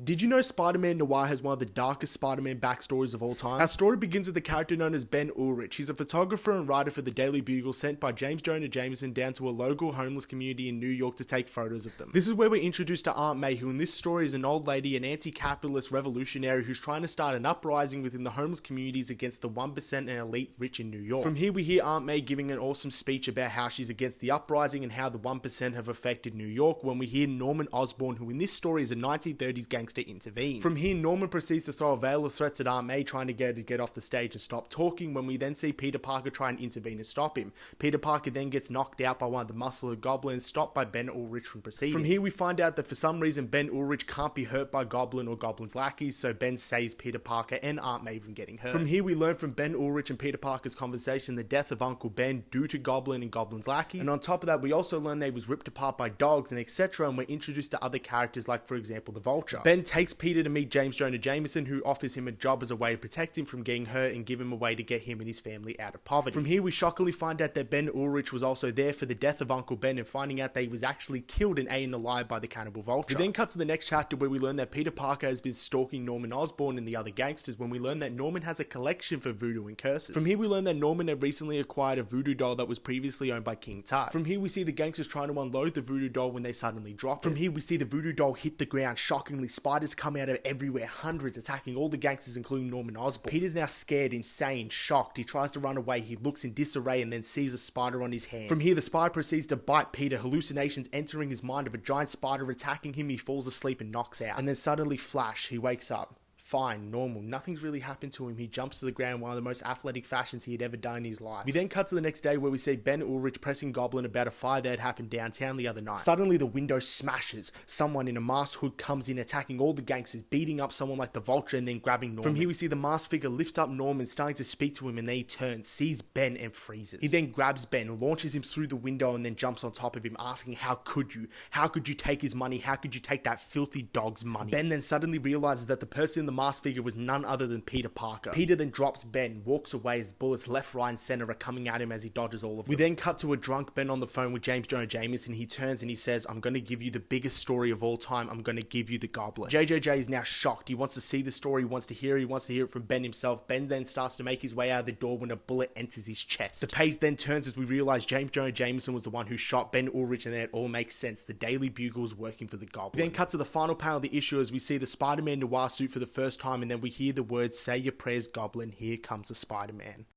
Did you know Spider-Man Noir has one of the darkest Spider-Man backstories of all time? Our story begins with a character known as Ben Ulrich. He's a photographer and writer for the Daily Bugle sent by James Jonah Jameson down to a local homeless community in New York to take photos of them. This is where we're introduced to Aunt May, who in this story is an old lady, an anti-capitalist revolutionary who's trying to start an uprising within the homeless communities against the 1% and elite rich in New York. From here we hear Aunt May giving an awesome speech about how she's against the uprising and how the 1% have affected New York, when we hear Norman Osborn, who in this story is a 1930s gangster, intervene. From here, Norman proceeds to throw a veil of threats at Aunt May, trying to get her to get off the stage and stop talking, when we then see Peter Parker try and intervene and stop him. Peter Parker then gets knocked out by one of the muscular goblins, stopped by Ben Ulrich from proceeding. From here we find out that for some reason Ben Ulrich can't be hurt by Goblin or Goblin's lackeys, so Ben saves Peter Parker and Aunt May from getting hurt. From here we learn from Ben Ulrich and Peter Parker's conversation the death of Uncle Ben due to Goblin and Goblin's lackeys, and on top of that we also learn that he was ripped apart by dogs and etc, and we're introduced to other characters like, for example, the Vulture. Ben takes Peter to meet James Jonah Jameson, who offers him a job as a way to protect him from getting hurt and give him a way to get him and his family out of poverty. From here we shockingly find out that Ben Ulrich was also there for the death of Uncle Ben, and finding out that he was actually killed and eaten alive by the cannibal Vulture. We then cut to the next chapter where we learn that Peter Parker has been stalking Norman Osborn and the other gangsters, when we learn that Norman has a collection for voodoo and curses. From here we learn that Norman had recently acquired a voodoo doll that was previously owned by King Tut. From here we see the gangsters trying to unload the voodoo doll when they suddenly drop it. From here we see the voodoo doll hit the ground. Shockingly, spiders come out of everywhere, hundreds, attacking all the gangsters including Norman Osborn. Peter's now scared, insane, shocked. He tries to run away. He looks in disarray and then sees a spider on his hand. From here the spider proceeds to bite Peter, hallucinations entering his mind of a giant spider attacking him. He falls asleep and knocks out, and then suddenly flash, he wakes up. Fine, normal, nothing's really happened to him. He jumps to the ground, one of the most athletic fashions he had ever done in his life. We then cut to the next day where we see Ben Ulrich pressing Goblin about a fire that had happened downtown the other night. Suddenly the window smashes. Someone in a masked hood comes in, attacking all the gangsters, beating up someone like the Vulture and then grabbing Norman. From here we see the masked figure lift up Norman, starting to speak to him, and then he turns, sees Ben and freezes. He then grabs Ben, launches him through the window and then jumps on top of him, asking, how could you? How could you take his money? How could you take that filthy dog's money? Ben then suddenly realizes that the person in the masked figure was none other than Peter Parker. Peter then drops Ben, walks away as bullets left, right and center are coming at him as he dodges all of them. We then cut to a drunk Ben on the phone with James Jonah Jameson. He turns and he says, I'm going to give you the biggest story of all time. I'm going to give you the Goblin. JJJ is now shocked. He wants to see the story. He wants to hear it from Ben himself. Ben then starts to make his way out of the door when a bullet enters his chest. The page then turns as we realize James Jonah Jameson was the one who shot Ben Ulrich, and then it all makes sense. The Daily Bugle is working for the Goblin. We then cut to the final panel of the issue as we see the Spider-Man Noir suit for the first time, and then we hear the words, say your prayers, Goblin, here comes a Spider-Man.